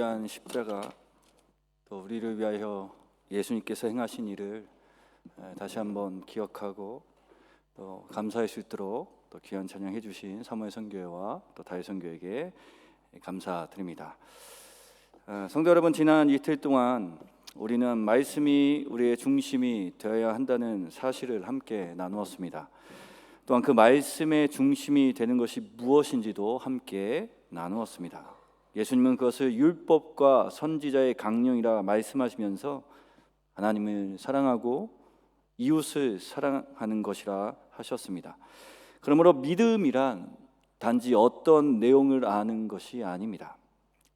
위한 십자가, 또 우리를 위하여 예수님께서 행하신 일을 다시 한번 기억하고 또 감사할 수 있도록 또 귀한 찬양해 주신 사무엘 선교회와 또 다윗 선교회에게 감사드립니다. 성도 여러분, 지난 이틀 동안 우리는 말씀이 우리의 중심이 되어야 한다는 사실을 함께 나누었습니다. 또한 그 말씀의 중심이 되는 것이 무엇인지도 함께 나누었습니다. 예수님은 그것을 율법과 선지자의 강령이라 말씀하시면서 하나님을 사랑하고 이웃을 사랑하는 것이라 하셨습니다. 그러므로 믿음이란 단지 어떤 내용을 아는 것이 아닙니다.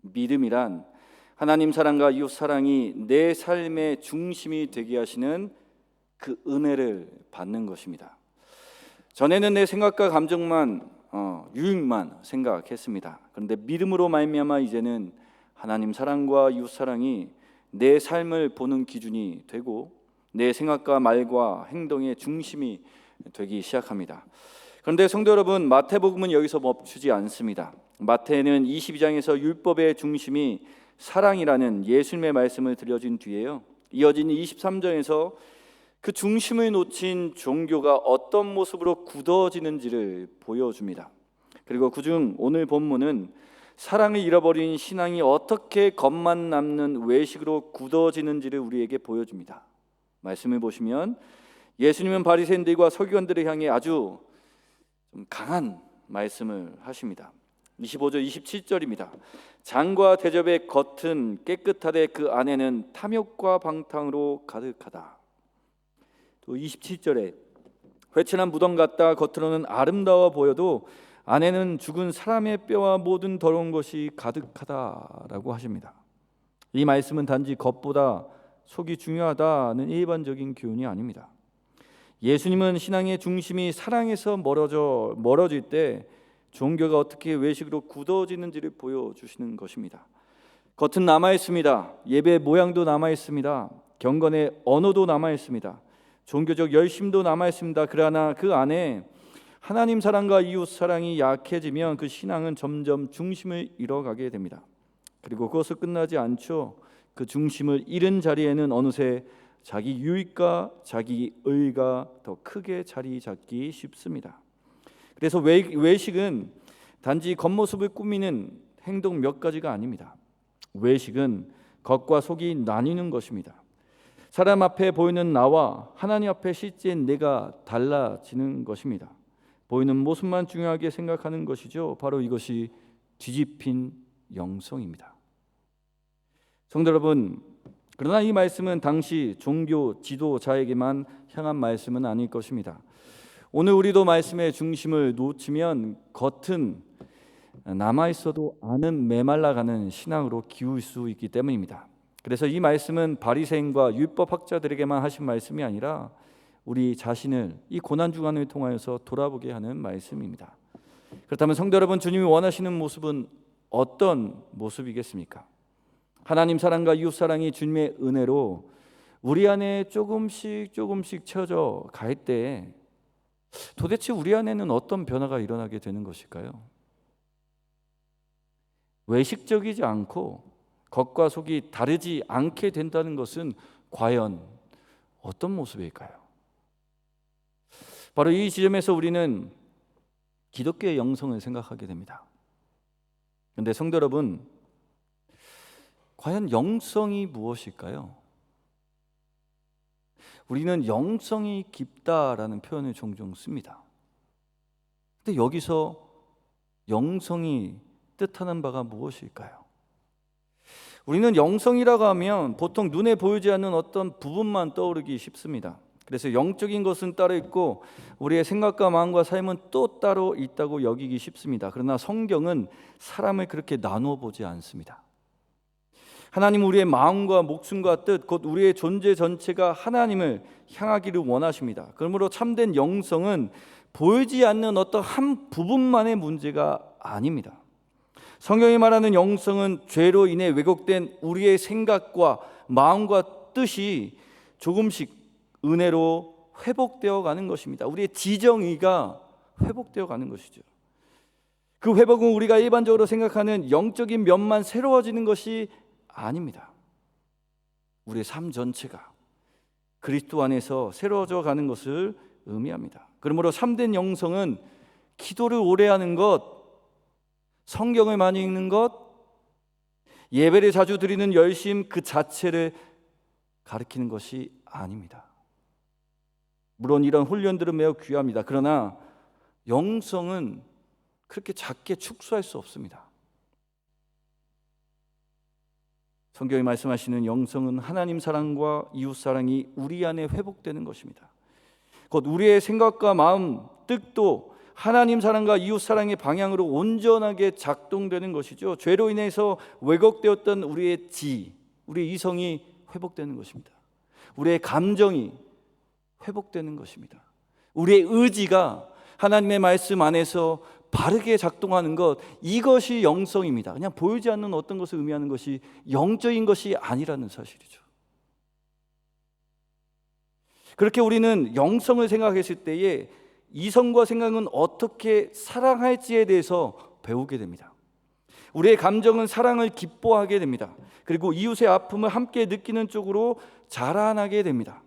믿음이란 하나님 사랑과 이웃 사랑이 내 삶의 중심이 되게 하시는 그 은혜를 받는 것입니다. 전에는 내 생각과 감정만 유익만 생각했습니다. 그런데 믿음으로 말미암아 이제는 하나님 사랑과 이웃 사랑이 내 삶을 보는 기준이 되고 내 생각과 말과 행동의 중심이 되기 시작합니다. 그런데 성도 여러분, 마태복음은 여기서 멈추지 않습니다. 마태는 22장에서 율법의 중심이 사랑이라는 예수님의 말씀을 들려준 뒤에요, 이어진 23장에서 그 중심을 놓친 종교가 어떤 모습으로 굳어지는지를 보여줍니다. 그리고 그중 오늘 본문은 사랑을 잃어버린 신앙이 어떻게 겉만 남는 외식으로 굳어지는지를 우리에게 보여줍니다. 말씀을 보시면 예수님은 바리새인들과 서기관들을 향해 아주 좀 강한 말씀을 하십니다. 25절 27절입니다. 잔과 대접의 겉은 깨끗하되 그 안에는 탐욕과 방탕으로 가득하다. 또 27절에 회칠한 무덤 같다 겉으로는 아름다워 보여도 안에는 죽은 사람의 뼈와 모든 더러운 것이 가득하다라고 하십니다. 이 말씀은 단지 겉보다 속이 중요하다는 일반적인 교훈이 아닙니다. 예수님은 신앙의 중심이 사랑에서 멀어질 때 종교가 어떻게 외식으로 굳어지는지를 보여주시는 것입니다. 겉은 남아있습니다. 예배 모양도 남아있습니다. 경건의 언어도 남아있습니다. 종교적 열심도 남아있습니다. 그러나 그 안에 하나님 사랑과 이웃 사랑이 약해지면 그 신앙은 점점 중심을 잃어가게 됩니다. 그리고 그것을 끝나지 않죠. 그 중심을 잃은 자리에는 어느새 자기 유익과 자기 의가 더 크게 자리 잡기 쉽습니다. 그래서 외식은 단지 겉모습을 꾸미는 행동 몇 가지가 아닙니다. 외식은 겉과 속이 나뉘는 것입니다. 사람 앞에 보이는 나와 하나님 앞에 실제인 내가 달라지는 것입니다. 보이는 모습만 중요하게 생각하는 것이죠. 바로 이것이 뒤집힌 영성입니다. 성도 여러분, 그러나 이 말씀은 당시 종교 지도자에게만 향한 말씀은 아닐 것입니다. 오늘 우리도 말씀의 중심을 놓치면 겉은 남아있어도 안은 메말라가는 신앙으로 기울 수 있기 때문입니다. 그래서 이 말씀은 바리새인과 율법학자들에게만 하신 말씀이 아니라 우리 자신을 이 고난주간을 통하여서 돌아보게 하는 말씀입니다. 그렇다면 성도 여러분, 주님이 원하시는 모습은 어떤 모습이겠습니까? 하나님 사랑과 이웃 사랑이 주님의 은혜로 우리 안에 조금씩 채워져 갈 때 도대체 우리 안에는 어떤 변화가 일어나게 되는 것일까요? 외식적이지 않고 겉과 속이 다르지 않게 된다는 것은 과연 어떤 모습일까요? 바로 이 지점에서 우리는 기독교의 영성을 생각하게 됩니다. 그런데 성도 여러분, 과연 영성이 무엇일까요? 우리는 영성이 깊다라는 표현을 종종 씁니다. 근데 여기서 영성이 뜻하는 바가 무엇일까요? 우리는 영성이라고 하면 보통 눈에 보이지 않는 어떤 부분만 떠오르기 쉽습니다. 그래서 영적인 것은 따로 있고 우리의 생각과 마음과 삶은 또 따로 있다고 여기기 쉽습니다. 그러나 성경은 사람을 그렇게 나누어 보지 않습니다. 하나님은 우리의 마음과 목숨과 뜻, 곧 우리의 존재 전체가 하나님을 향하기를 원하십니다. 그러므로 참된 영성은 보이지 않는 어떤 한 부분만의 문제가 아닙니다. 성경이 말하는 영성은 죄로 인해 왜곡된 우리의 생각과 마음과 뜻이 조금씩 은혜로 회복되어 가는 것입니다. 우리의 지정의가 회복되어 가는 것이죠. 그 회복은 우리가 일반적으로 생각하는 영적인 면만 새로워지는 것이 아닙니다. 우리의 삶 전체가 그리스도 안에서 새로워져 가는 것을 의미합니다. 그러므로 참된 영성은 기도를 오래 하는 것, 성경을 많이 읽는 것, 예배를 자주 드리는 열심 그 자체를 가리키는 것이 아닙니다. 물론 이런 훈련들은 매우 귀합니다. 그러나 영성은 그렇게 작게 축소할 수 없습니다. 성경이 말씀하시는 영성은 하나님 사랑과 이웃 사랑이 우리 안에 회복되는 것입니다. 곧 우리의 생각과 마음, 뜻도 하나님 사랑과 이웃 사랑의 방향으로 온전하게 작동되는 것이죠. 죄로 인해서 왜곡되었던 우리의 우리의 이성이 회복되는 것입니다. 우리의 감정이 회복되는 것입니다. 우리의 의지가 하나님의 말씀 안에서 바르게 작동하는 것, 이것이 영성입니다. 그냥 보이지 않는 어떤 것을 의미하는 것이 영적인 것이 아니라는 사실이죠. 그렇게 우리는 영성을 생각했을 때에 이성과 생각은 어떻게 사랑할지에 대해서 배우게 됩니다. 우리의 감정은 사랑을 기뻐하게 됩니다. 그리고 이웃의 아픔을 함께 느끼는 쪽으로 자라나게 됩니다.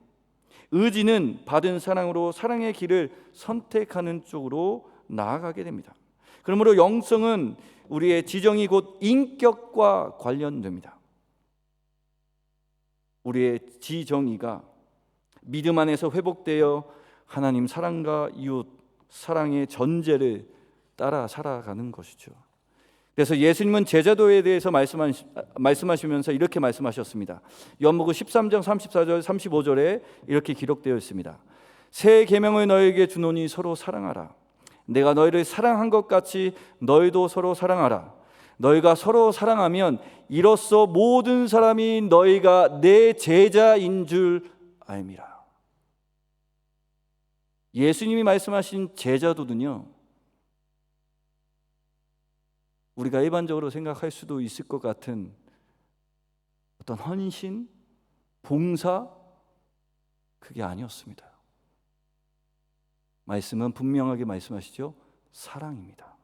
의지는 받은 사랑으로 사랑의 길을 선택하는 쪽으로 나아가게 됩니다. 그러므로 영성은 우리의 지정이 곧 인격과 관련됩니다. 우리의 지정의가 믿음 안에서 회복되어 하나님 사랑과 이웃 사랑의 전제를 따라 살아가는 것이죠. 그래서 예수님은 제자도에 대해서 말씀하시면서 이렇게 말씀하셨습니다. 요한복음 13장 34절 35절에 이렇게 기록되어 있습니다. 새 계명을 너에게 주노니 서로 사랑하라. 내가 너희를 사랑한 것 같이 너희도 서로 사랑하라. 너희가 서로 사랑하면 이로써 모든 사람이 너희가 내 제자인 줄 알미라. 예수님이 말씀하신 제자도는요, 우리가 일반적으로 생각할 수도 있을 것 같은 어떤 헌신, 봉사, 그게 아니었습니다. 말씀은 분명하게 말씀하시죠. 사랑입니다.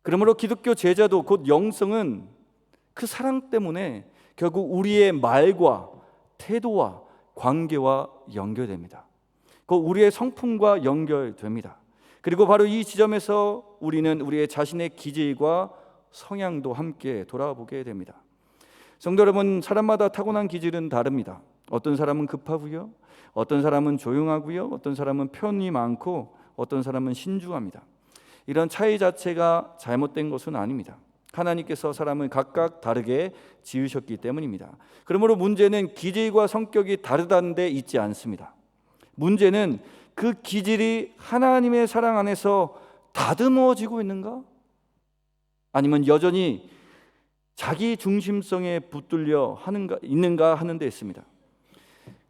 그러므로 기독교 제자도 곧 영성은 그 사랑 때문에 결국 우리의 말과 태도와 관계와 연결됩니다. 곧 우리의 성품과 연결됩니다. 그리고 바로 이 지점에서 우리는 우리의 자신의 기질과 성향도 함께 돌아보게 됩니다. 성도 여러분, 사람마다 타고난 기질은 다릅니다. 어떤 사람은 급하고요, 어떤 사람은 조용하고요, 어떤 사람은 표현이 많고 어떤 사람은 신중합니다. 이런 차이 자체가 잘못된 것은 아닙니다. 하나님께서 사람을 각각 다르게 지으셨기 때문입니다. 그러므로 문제는 기질과 성격이 다르다는 데 있지 않습니다. 문제는 그 기질이 하나님의 사랑 안에서 다듬어지고 있는가? 아니면 여전히 자기 중심성에 붙들려 있는가 하는 데 있습니다.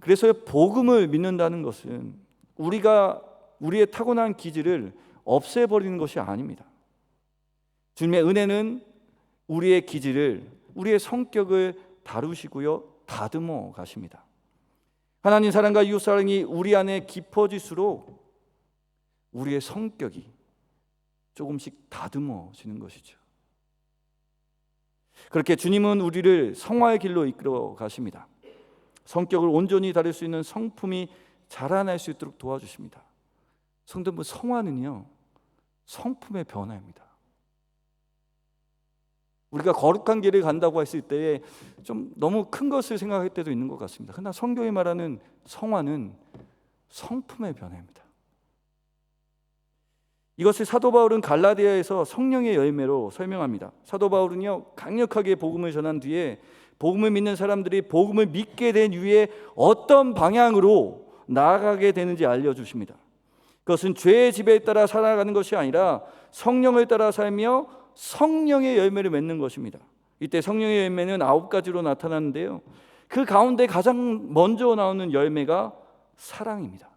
그래서 복음을 믿는다는 것은 우리의 타고난 기질을 없애버리는 것이 아닙니다. 주님의 은혜는 우리의 기질을, 우리의 성격을 다루시고요, 다듬어 가십니다. 하나님 사랑과 이웃 사랑이 우리 안에 깊어질수록 우리의 성격이 조금씩 다듬어지는 것이죠. 그렇게 주님은 우리를 성화의 길로 이끌어 가십니다. 성격을 온전히 다룰 수 있는 성품이 자라날 수 있도록 도와주십니다. 성도분, 성화는요, 성품의 변화입니다. 우리가 거룩한 길을 간다고 했을 때에 좀 너무 큰 것을 생각할 때도 있는 것 같습니다. 그러나 성경이 말하는 성화는 성품의 변화입니다. 이것을 사도 바울은 갈라디아에서 성령의 열매로 설명합니다. 사도 바울은요, 강력하게 복음을 전한 뒤에 복음을 믿는 사람들이 복음을 믿게 된 이후에 어떤 방향으로 나아가게 되는지 알려주십니다. 그것은 죄의 지배에 따라 살아가는 것이 아니라 성령을 따라 살며 성령의 열매를 맺는 것입니다. 이때 성령의 열매는 9가지로 나타나는데요, 그 가운데 가장 먼저 나오는 열매가 사랑입니다.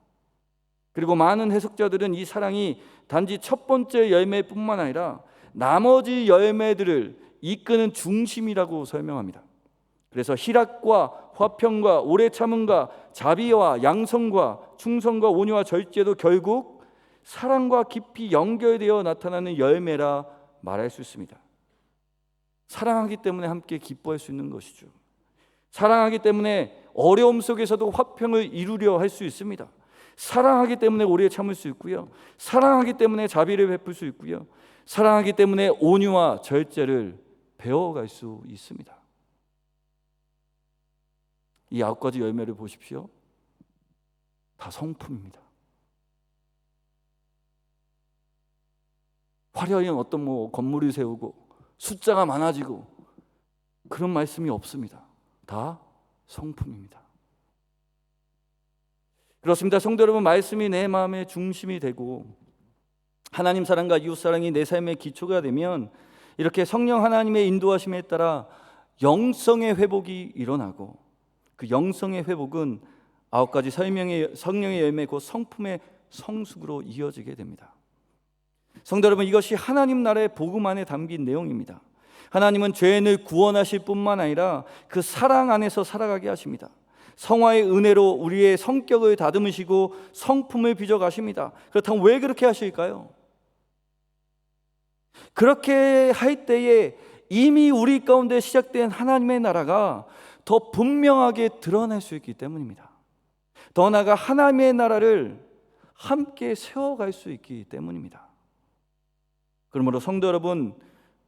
그리고 많은 해석자들은 이 사랑이 단지 첫 번째 열매뿐만 아니라 나머지 열매들을 이끄는 중심이라고 설명합니다. 그래서 희락과 화평과 오래 참음과 자비와 양성과 충성과 온유와 절제도 결국 사랑과 깊이 연결되어 나타나는 열매라 말할 수 있습니다. 사랑하기 때문에 함께 기뻐할 수 있는 것이죠. 사랑하기 때문에 어려움 속에서도 화평을 이루려 할 수 있습니다. 사랑하기 때문에 오래 참을 수 있고요. 사랑하기 때문에 자비를 베풀 수 있고요. 사랑하기 때문에 온유와 절제를 배워갈 수 있습니다. 이 9가지 열매를 보십시오. 다 성품입니다. 화려한 어떤 건물을 세우고 숫자가 많아지고 그런 말씀이 없습니다. 다 성품입니다. 그렇습니다. 성도 여러분, 말씀이 내 마음의 중심이 되고 하나님 사랑과 이웃 사랑이 내 삶의 기초가 되면 이렇게 성령 하나님의 인도하심에 따라 영성의 회복이 일어나고, 그 영성의 회복은 9가지 성령의 열매 곧 성품의 성숙으로 이어지게 됩니다. 성도 여러분, 이것이 하나님 나라의 복음 안에 담긴 내용입니다. 하나님은 죄인을 구원하실 뿐만 아니라 그 사랑 안에서 살아가게 하십니다. 성화의 은혜로 우리의 성격을 다듬으시고 성품을 빚어가십니다. 그렇다면 왜 그렇게 하실까요? 그렇게 할 때에 이미 우리 가운데 시작된 하나님의 나라가 더 분명하게 드러날 수 있기 때문입니다. 더 나아가 하나님의 나라를 함께 세워갈 수 있기 때문입니다. 그러므로 성도 여러분,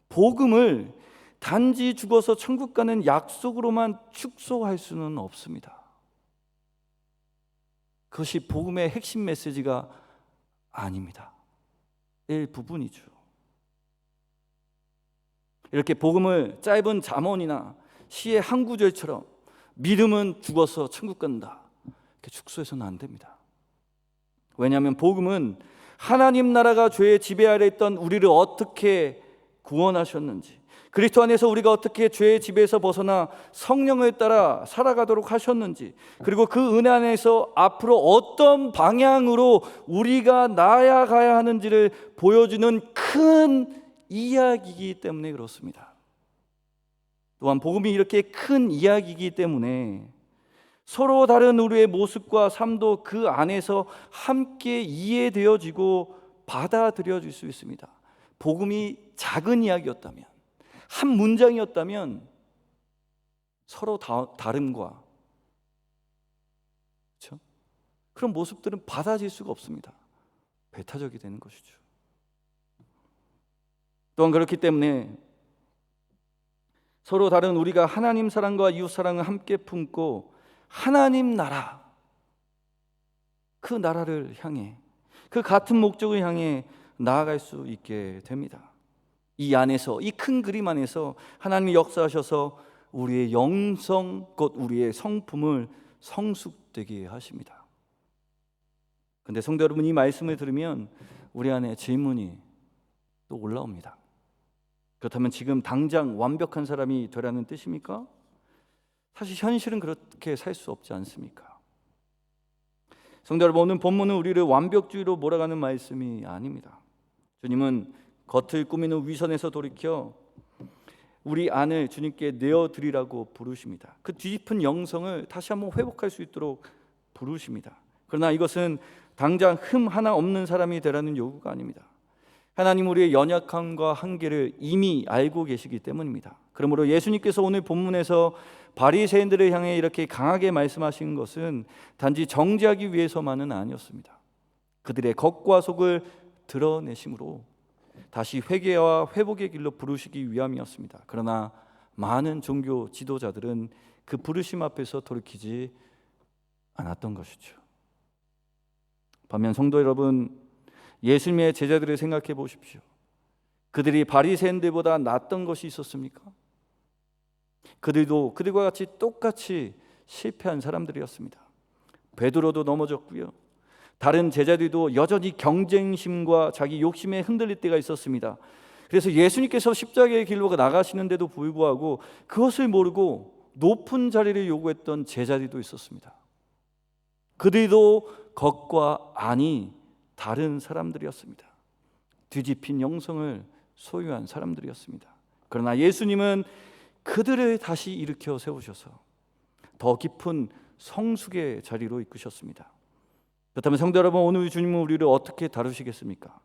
복음을 단지 죽어서 천국 가는 약속으로만 축소할 수는 없습니다. 그것이 복음의 핵심 메시지가 아닙니다. 일부분이죠. 이렇게 복음을 짧은 잠언이나 시의 한 구절처럼 믿음은 죽어서 천국 간다, 이렇게 축소해서는 안 됩니다. 왜냐하면 복음은 하나님 나라가 죄의 지배 아래 있던 우리를 어떻게 구원하셨는지, 그리스도 안에서 우리가 어떻게 죄의 지배에서 벗어나 성령을 따라 살아가도록 하셨는지, 그리고 그 은혜 안에서 앞으로 어떤 방향으로 우리가 나아가야 하는지를 보여주는 큰 이야기이기 때문에 그렇습니다. 또한 복음이 이렇게 큰 이야기이기 때문에 서로 다른 우리의 모습과 삶도 그 안에서 함께 이해되어지고 받아들여질 수 있습니다. 복음이 작은 이야기였다면, 한 문장이었다면 서로 다름과, 그렇죠? 그런 모습들은 받아질 수가 없습니다. 배타적이 되는 것이죠. 또한 그렇기 때문에 서로 다른 우리가 하나님 사랑과 이웃 사랑을 함께 품고 하나님 나라, 그 나라를 향해, 그 같은 목적을 향해 나아갈 수 있게 됩니다. 이 안에서, 이 큰 그림 안에서 하나님이 역사하셔서 우리의 영성, 곧 우리의 성품을 성숙되게 하십니다. 그런데 성도 여러분, 이 말씀을 들으면 우리 안에 질문이 또 올라옵니다. 그렇다면 지금 당장 완벽한 사람이 되라는 뜻입니까? 사실 현실은 그렇게 살 수 없지 않습니까? 성도 여러분, 오늘 본문은 우리를 완벽주의로 몰아가는 말씀이 아닙니다. 주님은 겉을 꾸미는 위선에서 돌이켜 우리 안을 주님께 내어드리라고 부르십니다. 그 뒤깊은 영성을 다시 한번 회복할 수 있도록 부르십니다. 그러나 이것은 당장 흠 하나 없는 사람이 되라는 요구가 아닙니다. 하나님 우리의 연약함과 한계를 이미 알고 계시기 때문입니다. 그러므로 예수님께서 오늘 본문에서 바리새인들을 향해 이렇게 강하게 말씀하신 것은 단지 정죄하기 위해서만은 아니었습니다. 그들의 겉과 속을 드러내심으로 다시 회개와 회복의 길로 부르시기 위함이었습니다. 그러나 많은 종교 지도자들은 그 부르심 앞에서 돌이키지 않았던 것이죠. 반면 성도 여러분, 예수님의 제자들을 생각해 보십시오. 그들이 바리새인들보다 낫던 것이 있었습니까? 그들도 그들과 같이 똑같이 실패한 사람들이었습니다. 베드로도 넘어졌고요. 다른 제자들도 여전히 경쟁심과 자기 욕심에 흔들릴 때가 있었습니다. 그래서 예수님께서 십자가의 길로 나가시는데도 불구하고 그것을 모르고 높은 자리를 요구했던 제자들도 있었습니다. 그들도 겉과 안이 다른 사람들이었습니다. 뒤집힌 영성을 소유한 사람들이었습니다. 그러나 예수님은 그들을 다시 일으켜 세우셔서 더 깊은 성숙의 자리로 이끄셨습니다. 그렇다면 성도 여러분, 오늘 주님은 우리를 어떻게 다루시겠습니까?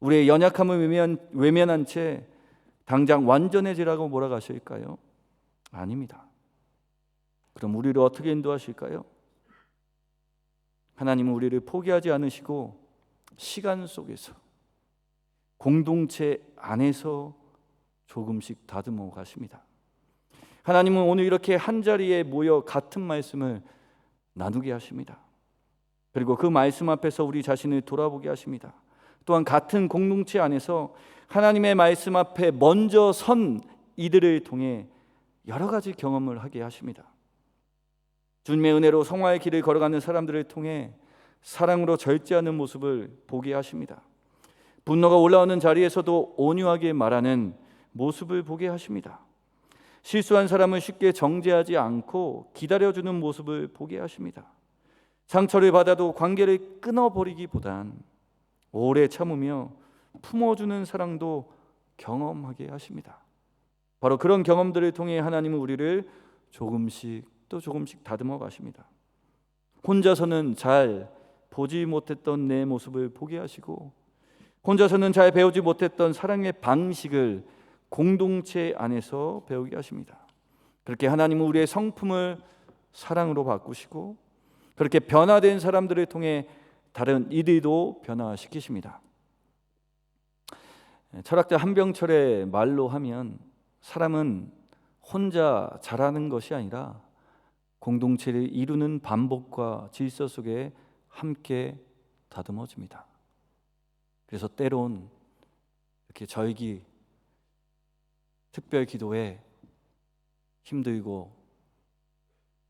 우리의 연약함을 외면한 채 당장 완전해지라고 몰아가실까요? 아닙니다. 그럼 우리를 어떻게 인도하실까요? 하나님은 우리를 포기하지 않으시고 시간 속에서, 공동체 안에서 조금씩 다듬어 가십니다. 하나님은 오늘 이렇게 한자리에 모여 같은 말씀을 나누게 하십니다. 그리고 그 말씀 앞에서 우리 자신을 돌아보게 하십니다. 또한 같은 공동체 안에서 하나님의 말씀 앞에 먼저 선 이들을 통해 여러 가지 경험을 하게 하십니다. 주님의 은혜로 성화의 길을 걸어가는 사람들을 통해 사랑으로 절제하는 모습을 보게 하십니다. 분노가 올라오는 자리에서도 온유하게 말하는 모습을 보게 하십니다. 실수한 사람을 쉽게 정죄하지 않고 기다려주는 모습을 보게 하십니다. 상처를 받아도 관계를 끊어버리기보단 오래 참으며 품어주는 사랑도 경험하게 하십니다. 바로 그런 경험들을 통해 하나님은 우리를 조금씩 또 조금씩 다듬어 가십니다. 혼자서는 잘 보지 못했던 내 모습을 보게 하시고, 혼자서는 잘 배우지 못했던 사랑의 방식을 공동체 안에서 배우게 하십니다. 그렇게 하나님은 우리의 성품을 사랑으로 바꾸시고, 그렇게 변화된 사람들을 통해 다른 이들도 변화시키십니다. 철학자 한병철의 말로 하면 사람은 혼자 자라는 것이 아니라 공동체를 이루는 반복과 질서 속에 함께 다듬어집니다. 그래서 때론 이렇게 절기, 특별 기도에 힘들고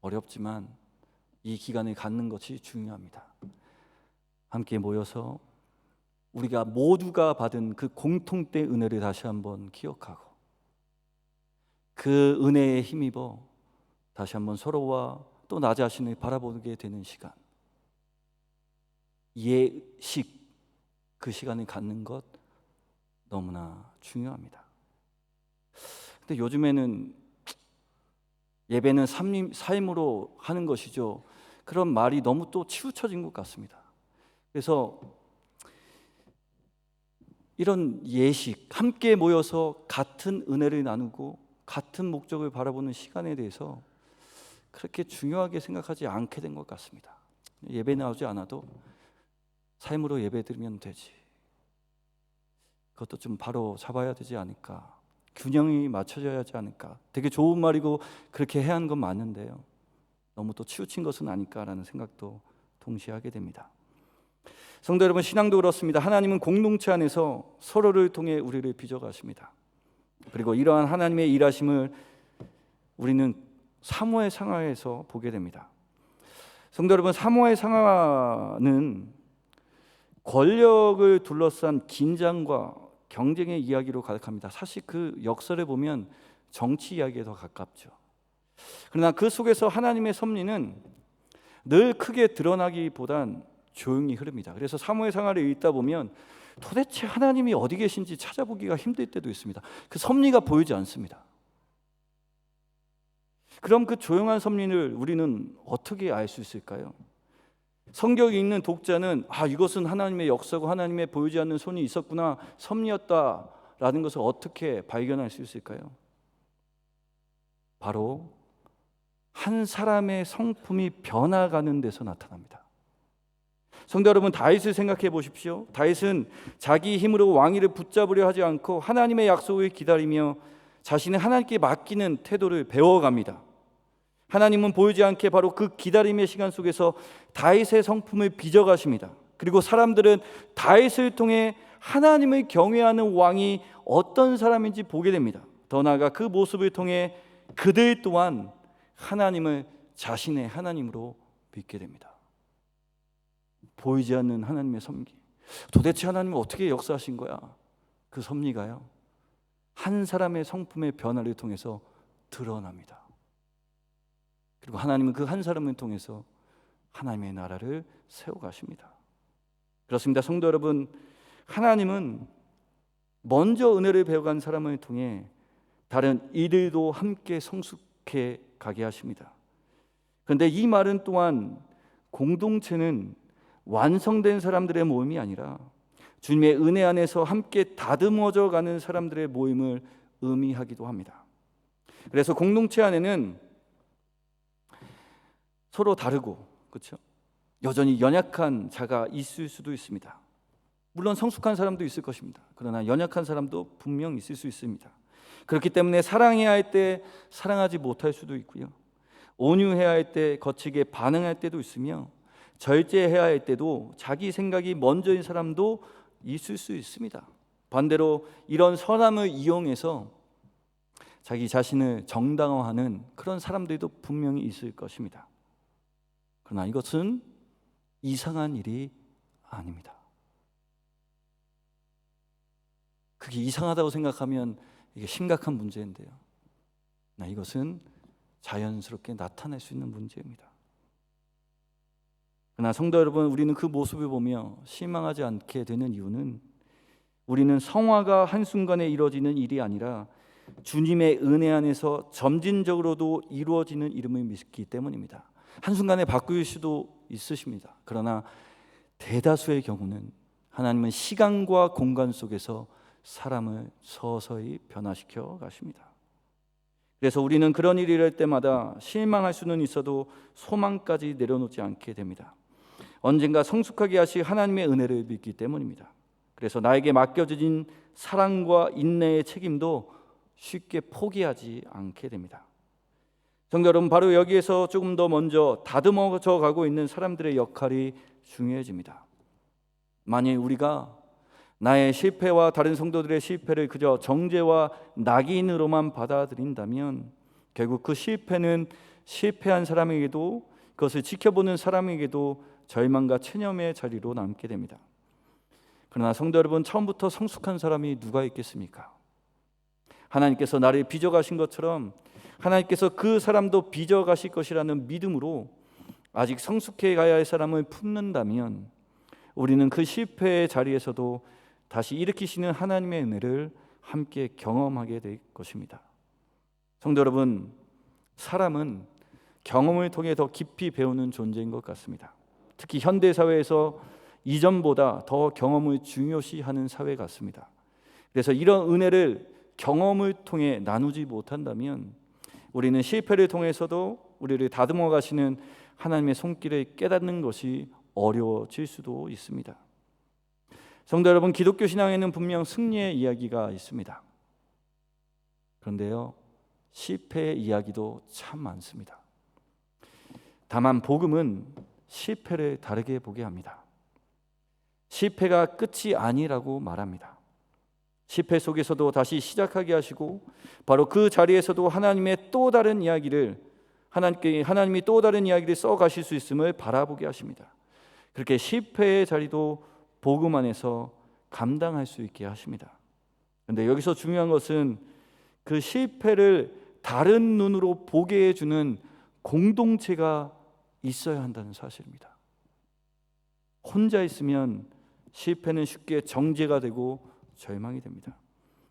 어렵지만 이 기간을 갖는 것이 중요합니다. 함께 모여서 우리가 모두가 받은 그 공통된 은혜를 다시 한번 기억하고 그 은혜에 힘입어 다시 한번 서로와 또 나 자신을 바라보게 되는 시간, 예식, 그 시간을 갖는 것 너무나 중요합니다. 근데 요즘에는 예배는 삶으로 하는 것이죠, 그런 말이 너무 또 치우쳐진 것 같습니다. 그래서 이런 예식, 함께 모여서 같은 은혜를 나누고 같은 목적을 바라보는 시간에 대해서 그렇게 중요하게 생각하지 않게 된 것 같습니다. 예배 나오지 않아도 삶으로 예배 드리면 되지, 그것도 좀 바로 잡아야 되지 않을까, 균형이 맞춰져야 하지 않을까. 되게 좋은 말이고 그렇게 해야 하는 건 맞는데요, 너무 또 치우친 것은 아닐까라는 생각도 동시에 하게 됩니다. 성도 여러분, 신앙도 그렇습니다. 하나님은 공동체 안에서 서로를 통해 우리를 빚어가십니다. 그리고 이러한 하나님의 일하심을 우리는 사모의 상하에서 보게 됩니다. 성도 여러분, 사모의 상하는 권력을 둘러싼 긴장과 경쟁의 이야기로 가득합니다. 사실 그 역사를 보면 정치 이야기에 더 가깝죠. 그러나 그 속에서 하나님의 섭리는 늘 크게 드러나기보단 조용히 흐릅니다. 그래서 사무엘 상하를 읽다 보면 도대체 하나님이 어디 계신지 찾아보기가 힘들 때도 있습니다. 그 섭리가 보이지 않습니다. 그럼 그 조용한 섭리를 우리는 어떻게 알 수 있을까요? 성경이 읽는 독자는 이것은 하나님의 역사고 하나님의 보이지 않는 손이 있었구나, 섭리였다라는 것을 어떻게 발견할 수 있을까요? 바로 한 사람의 성품이 변화가는 데서 나타납니다. 성도 여러분, 다윗을 생각해 보십시오. 다윗은 자기 힘으로 왕위를 붙잡으려 하지 않고 하나님의 약속을 기다리며 자신을 하나님께 맡기는 태도를 배워갑니다. 하나님은 보이지 않게 바로 그 기다림의 시간 속에서 다윗의 성품을 빚어가십니다. 그리고 사람들은 다윗을 통해 하나님을 경외하는 왕이 어떤 사람인지 보게 됩니다. 더 나아가 그 모습을 통해 그들 또한 하나님을 자신의 하나님으로 믿게 됩니다. 보이지 않는 하나님의 섭리, 도대체 하나님은 어떻게 역사하신 거야? 그 섭리가요, 한 사람의 성품의 변화를 통해서 드러납니다. 그리고 하나님은 그 한 사람을 통해서 하나님의 나라를 세워가십니다. 그렇습니다. 성도 여러분, 하나님은 먼저 은혜를 배워간 사람을 통해 다른 이들도 함께 성숙해 가게 하십니다. 그런데 이 말은 또한 공동체는 완성된 사람들의 모임이 아니라 주님의 은혜 안에서 함께 다듬어져 가는 사람들의 모임을 의미하기도 합니다. 그래서 공동체 안에는 서로 다르고, 그렇죠? 여전히 연약한 자가 있을 수도 있습니다. 물론 성숙한 사람도 있을 것입니다. 그러나 연약한 사람도 분명 있을 수 있습니다. 그렇기 때문에 사랑해야 할 때 사랑하지 못할 수도 있고요, 온유해야 할 때 거칠게 반응할 때도 있으며, 절제해야 할 때도 자기 생각이 먼저인 사람도 있을 수 있습니다. 반대로 이런 선함을 이용해서 자기 자신을 정당화하는 그런 사람들도 분명히 있을 것입니다. 그러나 이것은 이상한 일이 아닙니다. 그게 이상하다고 생각하면 이게 심각한 문제인데요, 이것은 자연스럽게 나타날 수 있는 문제입니다. 그러나 성도 여러분, 우리는 그 모습을 보며 실망하지 않게 되는 이유는 우리는 성화가 한순간에 이루어지는 일이 아니라 주님의 은혜 안에서 점진적으로도 이루어지는 이름을 믿기 때문입니다. 한순간에 바꿀 수도 있으십니다. 그러나 대다수의 경우는 하나님은 시간과 공간 속에서 사람을 서서히 변화시켜 가십니다. 그래서 우리는 그런 일이 일어날 때마다 실망할 수는 있어도 소망까지 내려놓지 않게 됩니다. 언젠가 성숙하게 하실 하나님의 은혜를 믿기 때문입니다. 그래서 나에게 맡겨진 사랑과 인내의 책임도 쉽게 포기하지 않게 됩니다. 성도 여러분, 바로 여기에서 조금 더 먼저 다듬어져 가고 있는 사람들의 역할이 중요해집니다. 만일 우리가 나의 실패와 다른 성도들의 실패를 그저 정죄와 낙인으로만 받아들인다면 결국 그 실패는 실패한 사람에게도, 그것을 지켜보는 사람에게도 절망과 체념의 자리로 남게 됩니다. 그러나 성도 여러분, 처음부터 성숙한 사람이 누가 있겠습니까? 하나님께서 나를 빚어가신 것처럼 하나님께서 그 사람도 빚어가실 것이라는 믿음으로 아직 성숙해 가야 할 사람을 품는다면 우리는 그 실패의 자리에서도 다시 일으키시는 하나님의 은혜를 함께 경험하게 될 것입니다. 성도 여러분, 사람은 경험을 통해 더 깊이 배우는 존재인 것 같습니다. 특히 현대 사회에서 이전보다 더 경험을 중요시하는 사회 같습니다. 그래서 이런 은혜를 경험을 통해 나누지 못한다면 우리는 실패를 통해서도 우리를 다듬어 가시는 하나님의 손길을 깨닫는 것이 어려워질 수도 있습니다. 성도 여러분, 기독교 신앙에는 분명 승리의 이야기가 있습니다. 그런데요, 실패의 이야기도 참 많습니다. 다만 복음은 실패를 다르게 보게 합니다. 실패가 끝이 아니라고 말합니다. 실패 속에서도 다시 시작하게 하시고 바로 그 자리에서도 하나님의 또 다른 이야기를 하나님이 또 다른 이야기를 써 가실 수 있음을 바라보게 하십니다. 그렇게 실패의 자리도 복음 안에서 감당할 수 있게 하십니다. 그런데 여기서 중요한 것은 그 실패를 다른 눈으로 보게 해주는 공동체가 있어야 한다는 사실입니다. 혼자 있으면 실패는 쉽게 정죄가 되고 절망이 됩니다.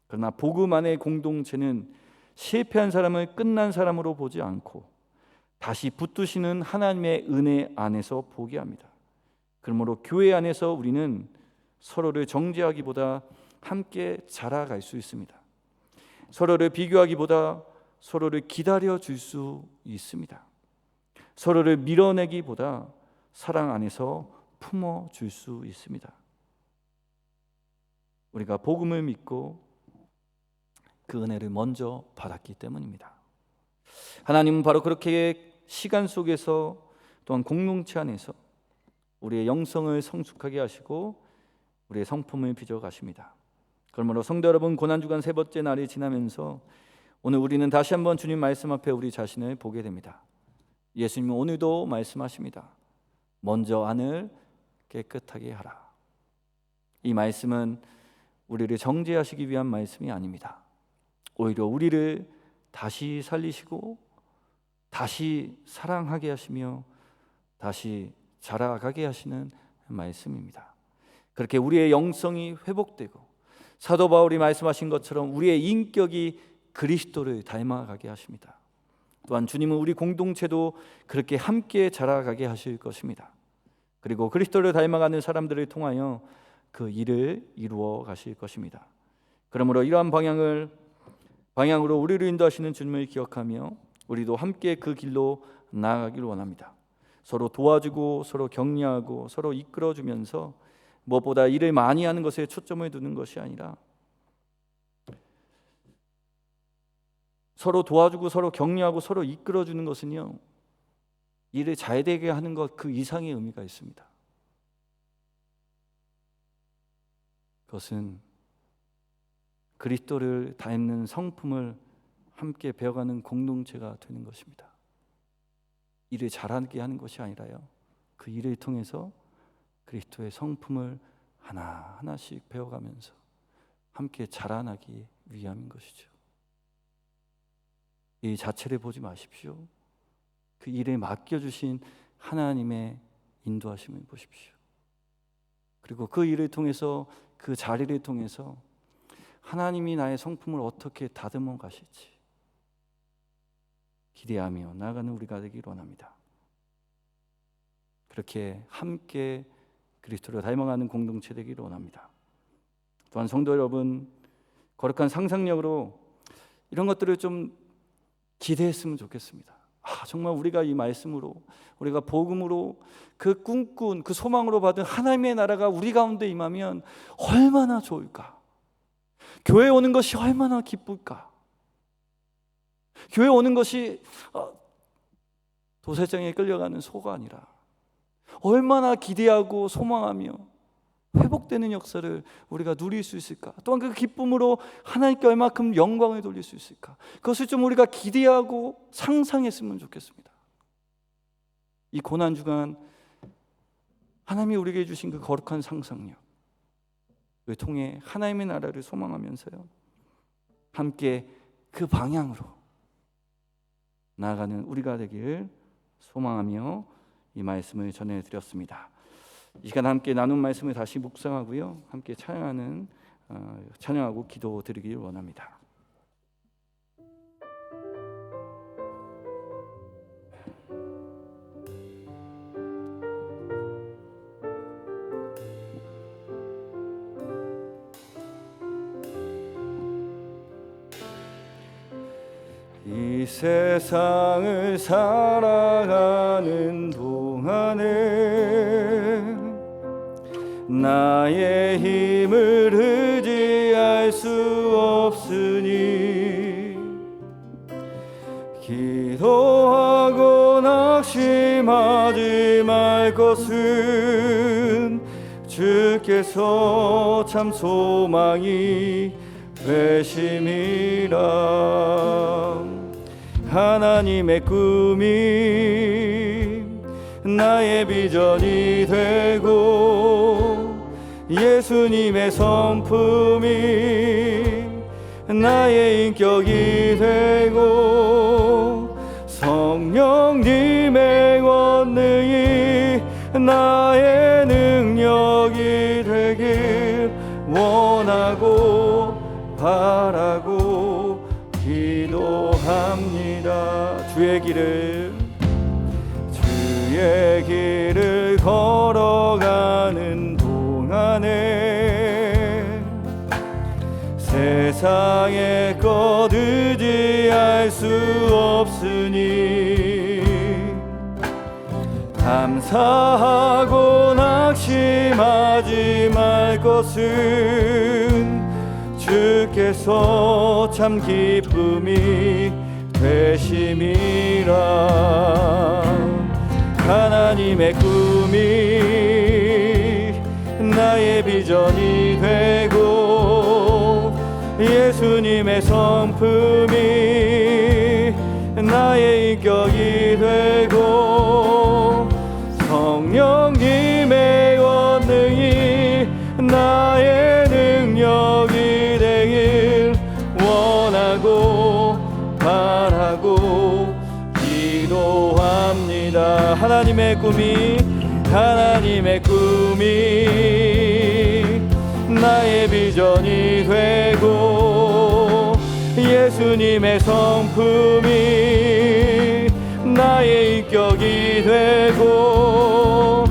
그러나 복음 안의 공동체는 실패한 사람을 끝난 사람으로 보지 않고 다시 붙드시는 하나님의 은혜 안에서 보게 합니다. 그러므로 교회 안에서 우리는 서로를 정죄하기보다 함께 자라갈 수 있습니다. 서로를 비교하기보다 서로를 기다려 줄 수 있습니다. 서로를 밀어내기보다 사랑 안에서 품어 줄 수 있습니다. 우리가 복음을 믿고 그 은혜를 먼저 받았기 때문입니다. 하나님은 바로 그렇게 시간 속에서 또한 공동체 안에서 우리의 영성을 성숙하게 하시고 우리의 성품을 빚어 가십니다. 그러므로 성도 여러분, 고난주간 세 번째 날이 지나면서 오늘 우리는 다시 한번 주님 말씀 앞에 우리 자신을 보게 됩니다. 예수님은 오늘도 말씀하십니다. 먼저 안을 깨끗하게 하라. 이 말씀은 우리를 정죄하시기 위한 말씀이 아닙니다. 오히려 우리를 다시 살리시고 다시 사랑하게 하시며 다시 자라가게 하시는 말씀입니다. 그렇게 우리의 영성이 회복되고 사도 바울이 말씀하신 것처럼 우리의 인격이 그리스도를 닮아가게 하십니다. 또한 주님은 우리 공동체도 그렇게 함께 자라가게 하실 것입니다. 그리고 그리스도를 닮아가는 사람들을 통하여 그 일을 이루어 가실 것입니다. 그러므로 이러한 방향으로 우리를 인도하시는 주님을 기억하며 우리도 함께 그 길로 나아가길 원합니다. 서로 도와주고 서로 격려하고 서로 이끌어주면서 무엇보다 일을 많이 하는 것에 초점을 두는 것이 아니라 서로 도와주고 서로 격려하고 서로 이끌어주는 것은요, 일을 잘 되게 하는 것 그 이상의 의미가 있습니다. 그것은 그리스도를 닮는 성품을 함께 배워가는 공동체가 되는 것입니다. 일을 잘하게 하는 것이 아니라요, 그 일을 통해서 그리스도의 성품을 하나하나씩 배워가면서 함께 자라나기 위함인 것이죠. 이 자체를 보지 마십시오. 그 일에 맡겨주신 하나님의 인도하심을 보십시오. 그리고 그 일을 통해서, 그 자리를 통해서 하나님이 나의 성품을 어떻게 다듬어 가실지 기대하며 나아가는 우리가 되기를 원합니다. 그렇게 함께 그리스도를 닮아가는 공동체 되기를 원합니다. 또한 성도 여러분, 거룩한 상상력으로 이런 것들을 좀 기대했으면 좋겠습니다. 정말 우리가 이 말씀으로, 우리가 복음으로 그 꿈꾼, 그 소망으로 받은 하나님의 나라가 우리 가운데 임하면 얼마나 좋을까? 교회 오는 것이 얼마나 기쁠까? 교회 오는 것이 도살장에 끌려가는 소가 아니라 얼마나 기대하고 소망하며 회복되는 역사를 우리가 누릴 수 있을까? 또한 그 기쁨으로 하나님께 얼마큼 영광을 돌릴 수 있을까? 그것을 좀 우리가 기대하고 상상했으면 좋겠습니다. 이 고난주간 하나님이 우리에게 주신 그 거룩한 상상력을 통해 하나님의 나라를 소망하면서요, 함께 그 방향으로 나아가는 우리가 되길 소망하며 이 말씀을 전해드렸습니다. 이 시간 함께 나눈 말씀을 다시 묵상하고요, 함께 찬양하고 기도드리길 원합니다. 이 세상을 살아가는 동안에 나의 힘을 의지할 수 없으니 기도하고 낙심하지 말 것은 주께서 참 소망이 되심이라. 하나님의 꿈이 나의 비전이 되고 예수님의 성품이 나의 인격이 되고 성령님의 권능이 나의 능력이 되길 원하고 바라고 기도합니다. 주의 길을 걸어가는 동안에 세상의 것 의지할 수 없으니 감사하고 낙심하지 말 것은 주께서 참 기쁨이 되심이라. 하나님의 꿈이 나의 비전이 되고 예수님의 성품이 나의 인격이 되고 성령님의 권능이 나의 능력이 되길 원하고 바라고 기도합니다. 하나님의 꿈이 나의 비전이 되고 예수님의 성품이 나의 인격이 되고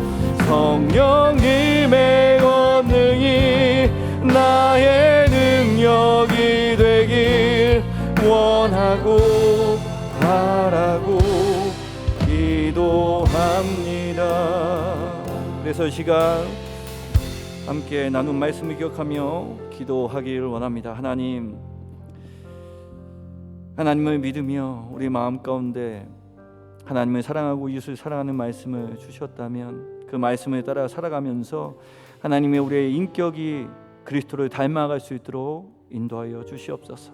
합니다. 그래서 이 시간 함께 나눈 말씀을 기억하며 기도하기를 원합니다. 하나님을 믿으며 우리 마음 가운데 하나님을 사랑하고 이웃을 사랑하는 말씀을 주셨다면 그 말씀을 따라 살아가면서 하나님의 우리의 인격이 그리스도를 닮아갈 수 있도록 인도하여 주시옵소서.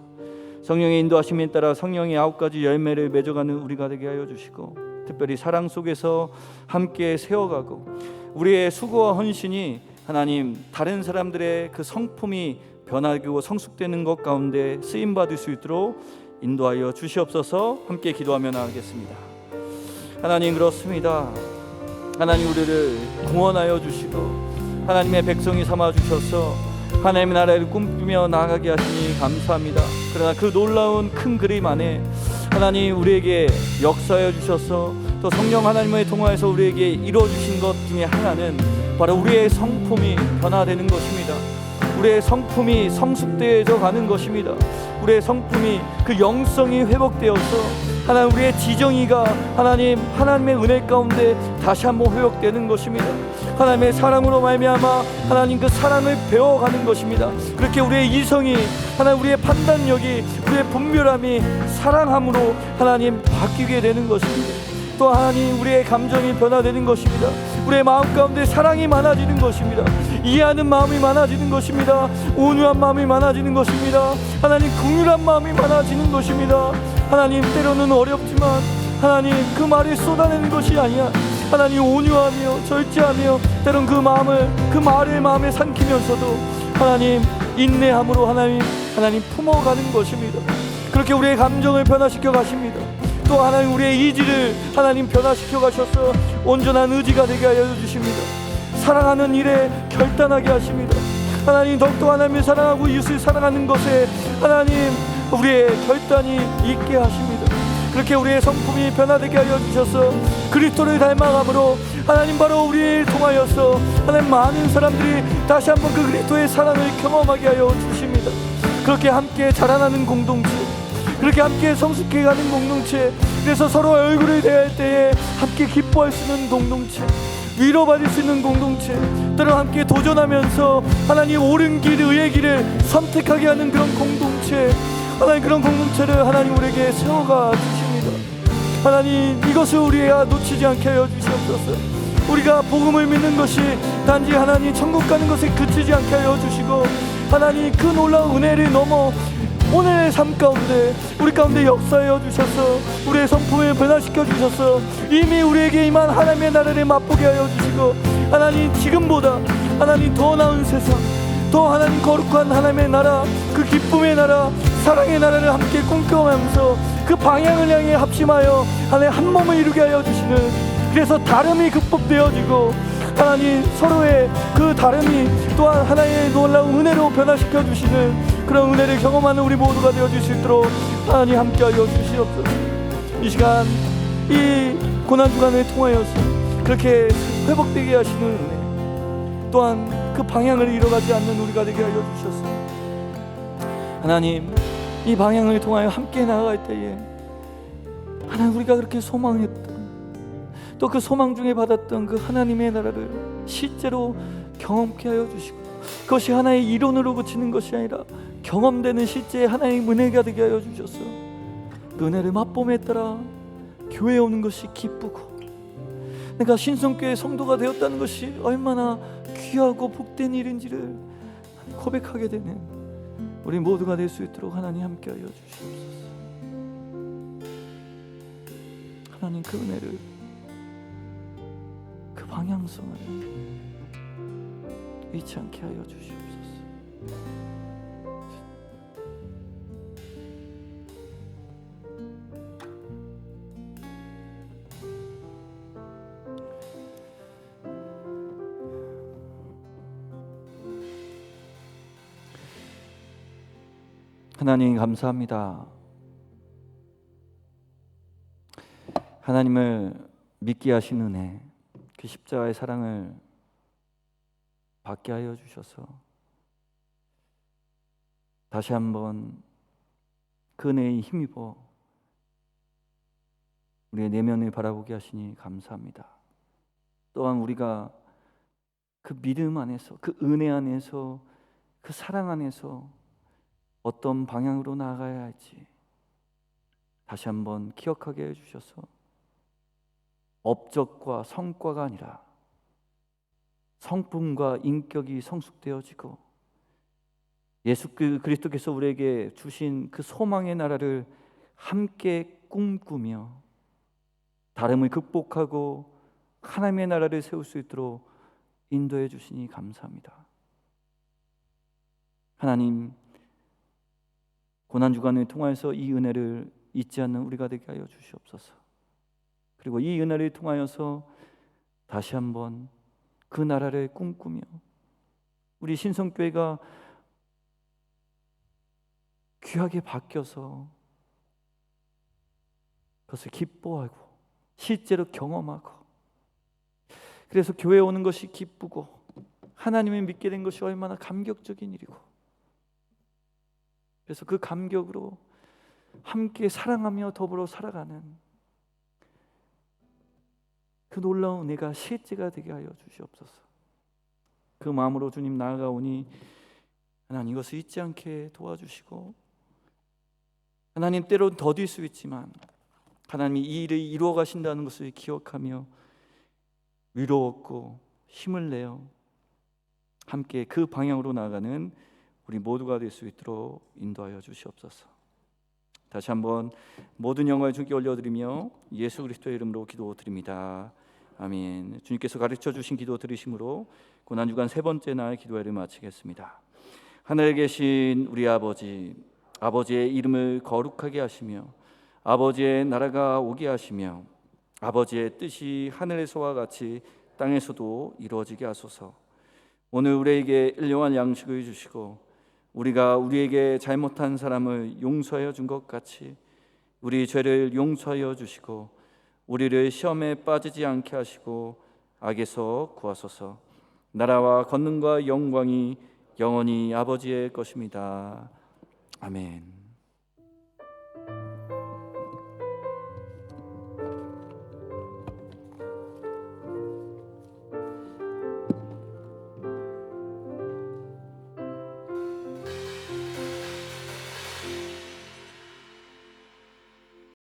성령의 인도하심에 따라 성령의 9가지 열매를 맺어가는 우리가 되게 하여 주시고, 특별히 사랑 속에서 함께 세워가고 우리의 수고와 헌신이 하나님 다른 사람들의 그 성품이 변하고 성숙되는 것 가운데 쓰임받을 수 있도록 인도하여 주시옵소서. 함께 기도하며 나가겠습니다. 하나님, 그렇습니다. 하나님, 우리를 구원하여 주시고 하나님의 백성이 삼아 주셔서 하나님의 나라를 꿈꾸며 나아가게 하시니 감사합니다. 그러나 그 놀라운 큰 그림 안에 하나님 우리에게 역사해 주셔서 또 성령 하나님을 통하여서 우리에게 이루어주신 것 중에 하나는 바로 우리의 성품이 변화되는 것입니다. 우리의 성품이 성숙되어져 가는 것입니다. 우리의 성품이 그 영성이 회복되어서 하나님 우리의 지정의가 하나님의 은혜 가운데 다시 한번 회복되는 것입니다. 하나님의 사랑으로 말미암아 하나님 그 사랑을 배워가는 것입니다. 그렇게 우리의 이성이 하나님 우리의 판단력이 우리의 분별함이 사랑함으로 하나님 바뀌게 되는 것입니다. 또 하나님 우리의 감정이 변화되는 것입니다. 우리의 마음 가운데 사랑이 많아지는 것입니다. 이해하는 마음이 많아지는 것입니다. 온유한 마음이 많아지는 것입니다. 하나님 긍휼한 마음이 많아지는 것입니다. 하나님 때로는 어렵지만 하나님 그 말을 쏟아내는 것이 아니야. 하나님 온유하며 절제하며 때론 그 말을 마음에 삼키면서도 하나님 인내함으로 하나님 품어가는 것입니다. 그렇게 우리의 감정을 변화시켜 가십니다. 또 하나님 우리의 이지를 하나님 변화시켜 가셔서 온전한 의지가 되게 하여 주십니다. 사랑하는 일에 결단하게 하십니다. 하나님 더욱더 하나님을 사랑하고 이웃을 사랑하는 것에 하나님 우리의 결단이 있게 하십니다. 그렇게 우리의 성품이 변화되게 하여 주셔서 그리스도를 닮아감으로 하나님 바로 우리를 통하여서 하나님 많은 사람들이 다시 한번 그 그리스도의 사랑을 경험하게 하여 주십니다. 그렇게 함께 자라나는 공동체, 그렇게 함께 성숙해가는 공동체, 그래서 서로 얼굴을 대할 때에 함께 기뻐할 수 있는 공동체, 위로받을 수 있는 공동체, 때로 함께 도전하면서 하나님 옳은 길, 의의 길을 선택하게 하는 그런 공동체, 하나님 그런 공동체를 하나님 우리에게 세워가 주십니다. 하나님 이것을 우리가 놓치지 않게 하여 주시옵소서. 우리가 복음을 믿는 것이 단지 하나님 천국 가는 것에 그치지 않게 하여 주시고 하나님 그 놀라운 은혜를 넘어 오늘의 삶 가운데 우리 가운데 역사하여 주셔서 우리의 성품을 변화시켜 주셔서 이미 우리에게 임한 하나님의 나라를 맛보게 하여 주시고 하나님 지금보다 하나님 더 나은 세상, 더 하나님 거룩한 하나님의 나라, 그 기쁨의 나라, 사랑의 나라를 함께 꿈꿔가면서 그 방향을 향해 합심하여 하나님 한 몸을 이루게 하여 주시는, 그래서 다름이 극복되어지고 하나님 서로의 그 다름이 또한 하나님의 놀라운 은혜로 변화시켜 주시는 그런 은혜를 경험하는 우리 모두가 되어줄 수 있도록 하나님 함께하여 주시옵소서. 이 시간 이 고난주간을 통하여서 그렇게 회복되게 하시는 은혜, 또한 그 방향을 잃어가지 않는 우리가 되게 하여 주셔서 하나님 이 방향을 통하여 함께 나아갈 때에 하나님 우리가 그렇게 소망했던 또 그 소망 중에 받았던 그 하나님의 나라를 실제로 경험케 하여 주시고 그것이 하나의 이론으로 그치는 것이 아니라 경험되는 실제 하나의 은혜가 되게 하여 주셔서 그 은혜를 맛봄에 따라 교회에 오는 것이 기쁘고 내가 신성교회 성도가 되었다는 것이 얼마나 귀하고 복된 일인지를 고백하게 되는 우리 모두가 될 수 있도록 하나님 함께 하여 주시옵소서. 하나님 그 은혜를, 그 방향성을 잃지 않게 하여 주시옵소서. 하나님 감사합니다. 하나님을 믿게 하신 은혜, 그 십자가의 사랑을 받게 하여 주셔서 다시 한번 그 은혜에 힘입어 우리의 내면을 바라보게 하시니 감사합니다. 또한 우리가 그 믿음 안에서, 그 은혜 안에서, 그 사랑 안에서 어떤 방향으로 나아가야 할지 다시 한번 기억하게 해주셔서 업적과 성과가 아니라 성품과 인격이 성숙되어지고 예수 그리스도께서 우리에게 주신 그 소망의 나라를 함께 꿈꾸며 다름을 극복하고 하나님의 나라를 세울 수 있도록 인도해 주시니 감사합니다. 하나님, 고난주간을 통하여서 이 은혜를 잊지 않는 우리가 되게 하여 주시옵소서. 그리고 이 은혜를 통하여서 다시 한번 그 나라를 꿈꾸며 우리 신성교회가 귀하게 바뀌어서 그것을 기뻐하고 실제로 경험하고, 그래서 교회에 오는 것이 기쁘고 하나님을 믿게 된 것이 얼마나 감격적인 일이고, 그래서 그 감격으로 함께 사랑하며 더불어 살아가는 그 놀라운 은혜가 실제가 되게 하여 주시옵소서. 그 마음으로 주님 나아가오니 하나님 이것을 잊지 않게 도와주시고, 하나님 때론 더딜 수 있지만 하나님이 이 일을 이루어 가신다는 것을 기억하며 위로 얻고 힘을 내어 함께 그 방향으로 나아가는 우리 모두가 될 수 있도록 인도하여 주시옵소서. 다시 한번 모든 영광을 주께 올려드리며 예수 그리스도의 이름으로 기도드립니다. 아멘. 주님께서 가르쳐 주신 기도 들으심으로 고난주간 세 번째 날 기도회를 마치겠습니다. 하늘에 계신 우리 아버지, 아버지의 이름을 거룩하게 하시며 아버지의 나라가 오게 하시며 아버지의 뜻이 하늘에서와 같이 땅에서도 이루어지게 하소서. 오늘 우리에게 일용할 양식을 주시고 우리가 우리에게 잘못한 사람을 용서하여 준 것 같이 우리 죄를 용서하여 주시고 우리를 시험에 빠지지 않게 하시고 악에서 구하소서. 나라와 권능과 영광이 영원히 아버지의 것입니다. 아멘.